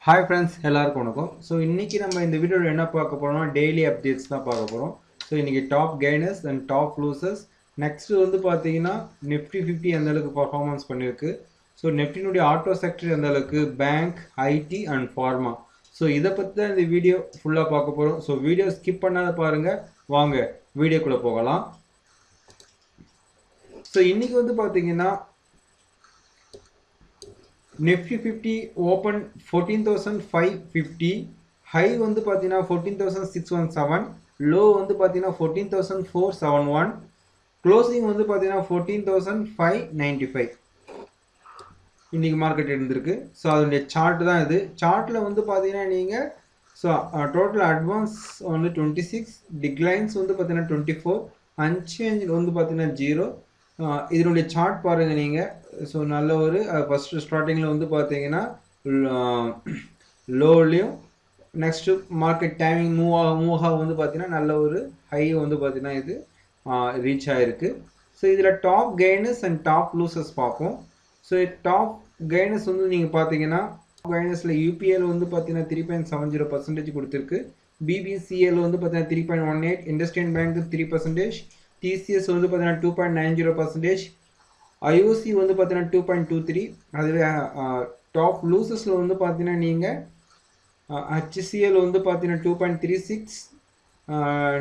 Hi friends, எல்லாருக்கும் வணக்கம். So இன்னைக்கு நம்ம இந்த வீடியோவில் என்ன பார்க்க போறோம்னா டெய்லி அப்டேட்ஸ் தான் பார்க்க போகிறோம். ஸோ இன்னைக்கு top gainers and top losers. Next வந்து பார்த்தீங்கன்னா நிஃப்டி 50 எந்த அளவுக்கு பர்ஃபார்மன்ஸ் பண்ணியிருக்கு. ஸோ நிஃப்டினுடைய ஆட்டோ செக்டர் எந்த அளவுக்கு, bank, IT and pharma. So இதை பற்றி தான் இந்த வீடியோ ஃபுல்லாக பார்க்க போகிறோம். ஸோ வீடியோ ஸ்கிப் பண்ணாத பாருங்கள். வாங்க வீடியோக்குள்ளே போகலாம். ஸோ இன்னைக்கு வந்து பார்த்தீங்கன்னா Nifty 50 open 14,550, high வந்து பார்த்தீங்கன்னா 14,617, low வந்து பார்த்தீங்கன்னா 14,471, closing வந்து பார்த்தீங்கன்னா 14,595 இன்னைக்கு மார்க்கெட் இருந்திருக்கு. ஸோ அதனுடைய சார்ட் தான் இது. சார்ட்டில் வந்து பார்த்தீங்கன்னா நீங்கள் ஸோ டோட்டல் அட்வான்ஸ் வந்து 26, டிக்ளைன்ஸ் வந்து பார்த்தீங்கன்னா 24, அன்சேஞ்ச் வந்து பார்த்தீங்கன்னா 0. இதனுடைய சார்ட் பாருங்கள் நீங்கள். ஸோ நல்ல ஒரு ஃபஸ்ட்டு ஸ்டார்டிங்கில் வந்து பார்த்தீங்கன்னா லோலையும் நெக்ஸ்ட்டு மார்க்கெட் டைமிங் மூவ் ஆக வந்து பார்த்தீங்கன்னா நல்ல ஒரு ஹை வந்து பார்த்தீங்கன்னா இது ரீச் ஆகிருக்கு. ஸோ இதில் top gainers and top losers பார்ப்போம். ஸோ டாப் கெய்னர்ஸ் வந்து நீங்கள் பார்த்தீங்கன்னா கெய்னர்ஸில் யூபிஎல் வந்து பார்த்தீங்கன்னா 3.70% கொடுத்துருக்கு. பிபிசிஎல் வந்து பார்த்தீங்கன்னா 3.18, இண்டஸ்ட்ரியல் பேங்க் 3%, TCS வந்து பார்த்தீங்கன்னா 2.90%, ஐஓசி வந்து பார்த்தீங்கன்னா 2.23. அதுவே டாப் லூசஸில் வந்து பார்த்தீங்கன்னா நீங்கள் HCL வந்து பார்த்தீங்கன்னா 2.36,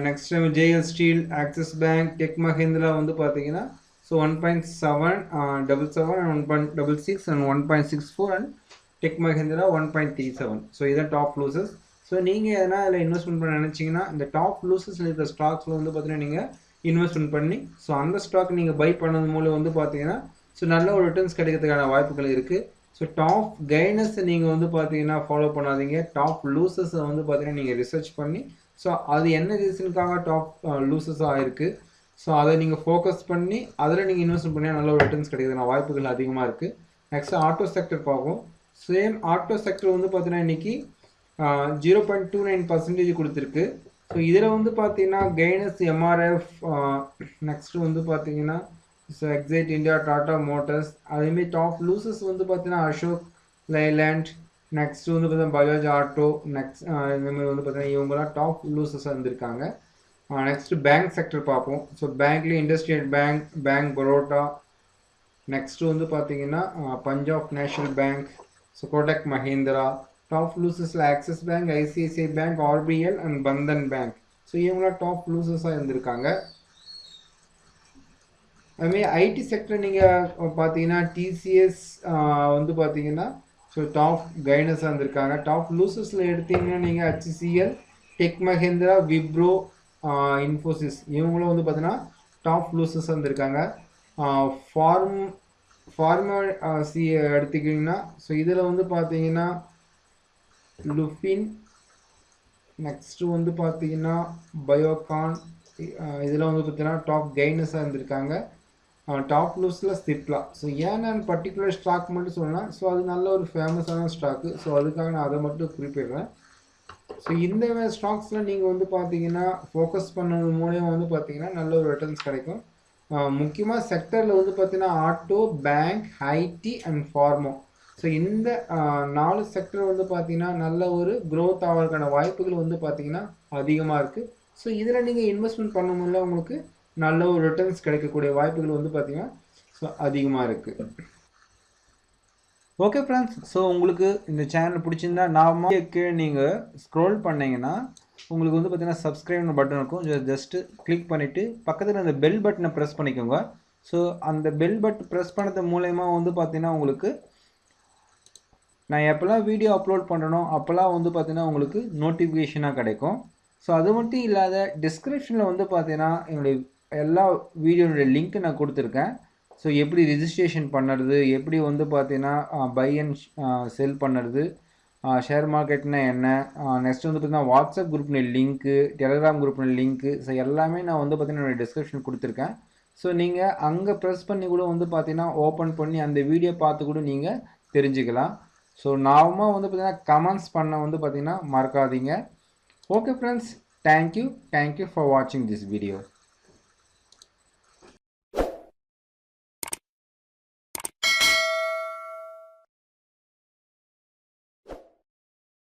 next JL steel, axis bank, tech Mahindra வந்து பார்த்தீங்கன்னா so 1.77 and 1.66 and 1.64 and tech Mahindra 1.37. So இதான் டாப் லூசஸ். ஸோ நீங்கள் எதனா அதில் இன்வெஸ்ட்மெண்ட் பண்ண நினச்சிங்கன்னா இந்த டாப் லூசஸில் இருக்கிற ஸ்டாக்ஸில் வந்து பார்த்தீங்கன்னா நீங்கள் இன்வெஸ்ட்மெண்ட் பண்ணி ஸோ அந்த ஸ்டாக் நீங்கள் பை பண்ணது மூலம் வந்து பார்த்தீங்கன்னா ஸோ நல்ல ஒரு ரிட்டர்ன்ஸ் கிடைக்கிறதுக்கான வாய்ப்புகள் இருக்குது. ஸோ டாப் கெய்னர்ஸை நீங்கள் வந்து பார்த்தீங்கன்னா ஃபாலோ பண்ணாதீங்க. டாப் லூசஸை வந்து பார்த்தீங்கன்னா நீங்கள் ரிசர்ச் பண்ணி ஸோ அது என்ன ரீசனுக்காக டாப் லூசஸாக ஆகிருக்கு ஸோ அதை நீங்கள் ஃபோக்கஸ் பண்ணி அதில் நீங்கள் இன்வெஸ்ட் பண்ணி நல்ல ஒரு ரிட்டர்ன்ஸ் கிடைக்கிறதுக்கான வாய்ப்புகள் அதிகமாக இருக்குது. நெக்ஸ்ட் ஆட்டோ செக்டர் பார்ப்போம். சேம் ஆட்டோ செக்டர் வந்து பார்த்தீங்கன்னா இன்றைக்கி 0.29% கொடுத்துருக்கு. ஸோ இதில் வந்து பார்த்தீங்கன்னா கெய்னர்ஸ் எம்ஆர்எஃப், நெக்ஸ்ட்டு வந்து பார்த்தீங்கன்னா so excite India, Tata motors. அதேமாரி டாப் லூசஸ் வந்து பார்த்தீங்கன்னா அசோக் லைலேண்ட், நெக்ஸ்ட்டு வந்து பார்த்தீங்கன்னா பஜாஜ் ஆட்டோ, நெக்ஸ்ட் இந்தமாதிரி வந்து பார்த்தீங்கன்னா இவங்களாம் டாப் லூசஸாக இருந்திருக்காங்க. நெக்ஸ்ட்டு பேங்க் செக்டர் பார்ப்போம். ஸோ பேங்க்லேயும் industrial bank, bank Baroda, next வந்து பார்த்தீங்கன்னா Punjab national bank, so Kotak Mahindra. Top லூசஸில் Axis bank, ICICI bank, RBL and Bandhan bank. So இவங்களாம் டாப் லூசஸாக இருந்திருக்காங்க. அதுமாரி ஐடி செக்டர் நீங்கள் பார்த்தீங்கன்னா டிசிஎஸ் வந்து பார்த்தீங்கன்னா ஸோ டாப் கைனஸாக இருந்திருக்காங்க. டாப் லூசஸில் எடுத்தீங்கன்னா நீங்கள் HCL, டெக் மஹிந்திரா, விப்ரோ, இன்ஃபோசிஸ் இவங்களும் வந்து பார்த்தீங்கன்னா டாப் லூசஸாக இருந்திருக்காங்க. ஃபார்மா எடுத்துக்கிட்டிங்கன்னா ஸோ இதில் வந்து பார்த்தீங்கன்னா லுஃபின், நெக்ஸ்ட்டு வந்து பார்த்தீங்கன்னா பயோகான், இதில் வந்து பார்த்தீங்கன்னா டாப் கெய்னஸாக இருந்திருக்காங்க. டாப் லூஸில் சிப்லா. ஸோ ஏன் நான் பர்டிகுலர் ஸ்டாக் மட்டும் சொல்லலாம், ஸோ அது நல்ல ஒரு ஃபேமஸான ஸ்டாக்கு. ஸோ அதுக்காக நான் அதை மட்டும் குறிப்பிடுறேன். ஸோ இந்த ஸ்டாக்ஸில் நீங்கள் வந்து பார்த்தீங்கன்னா ஃபோக்கஸ் பண்ணது மூலியம் வந்து பார்த்தீங்கன்னா நல்ல ஒரு ரிட்டர்ன்ஸ் கிடைக்கும். முக்கியமாக செக்டரில் வந்து பார்த்தீங்கன்னா auto, bank, IT and pharma. So இந்த 4 செக்டர் வந்து பார்த்தீங்கன்னா நல்ல ஒரு க்ரோத் ஆகிறதுக்கான வாய்ப்புகள் வந்து பார்த்தீங்கன்னா அதிகமாக இருக்குது. ஸோ இதில் நீங்கள் இன்வெஸ்ட்மெண்ட் பண்ணும்போது உங்களுக்கு நல்ல ஒரு ரிட்டர்ன்ஸ் கிடைக்கக்கூடிய வாய்ப்புகள் வந்து பார்த்தீங்கன்னா ஸோ அதிகமாக இருக்குது. ஓகே ஃப்ரெண்ட்ஸ், ஸோ உங்களுக்கு இந்த சேனல் பிடிச்சிருந்தா நாமக்கு நீங்கள் ஸ்க்ரோல் பண்ணிங்கன்னா உங்களுக்கு வந்து பார்த்தீங்கன்னா சப்ஸ்கிரைப்னு பட்டன் இருக்கும். ஜஸ்ட்டு கிளிக் பண்ணிவிட்டு பக்கத்தில் அந்த பெல் பட்டனை ப்ரெஸ் பண்ணிக்கோங்க. ஸோ அந்த பெல் பட்டன் ப்ரெஸ் பண்ணது மூலயமா வந்து பார்த்தீங்கன்னா உங்களுக்கு நான் எப்போல்லாம் வீடியோ அப்லோட் பண்ணுறனோ அப்போல்லாம் வந்து பார்த்தீங்கன்னா உங்களுக்கு நோட்டிஃபிகேஷனாக கிடைக்கும். ஸோ அது மட்டும் இல்லாத டிஸ்கிரிப்ஷனில் வந்து பார்த்தீங்கன்னா என்னுடைய எல்லா வீடியோனுடைய லிங்க் நான் கொடுத்துருக்கேன். ஸோ எப்படி ரிஜிஸ்ட்ரேஷன் பண்ணுறது, எப்படி வந்து பார்த்தீங்கன்னா பை அண்ட் செல் பண்ணுறது, ஷேர் மார்க்கெட்னா என்ன, நெக்ஸ்ட் வந்து பார்த்தீங்கன்னா வாட்ஸ்அப் குரூப்னுடைய லிங்க்கு, டெலிகிராம் குரூப்னுடைய லிங்க்கு, ஸோ எல்லாமே நான் வந்து பார்த்தீங்கன்னா என்னுடைய டிஸ்கிரிப்ஷன் கொடுத்துருக்கேன். ஸோ நீங்கள் அங்கே ப்ரெஸ் பண்ணி கூட வந்து பார்த்தீங்கன்னா ஓப்பன் பண்ணி அந்த வீடியோ பார்த்து கூட நீங்கள் தெரிஞ்சுக்கலாம். ஸோ நார்மலாக வந்து பார்த்தீங்கன்னா கமெண்ட்ஸ் பண்ண வந்து பார்த்தீங்கன்னா மறக்காதீங்க. Okay friends, thank you for watching this video.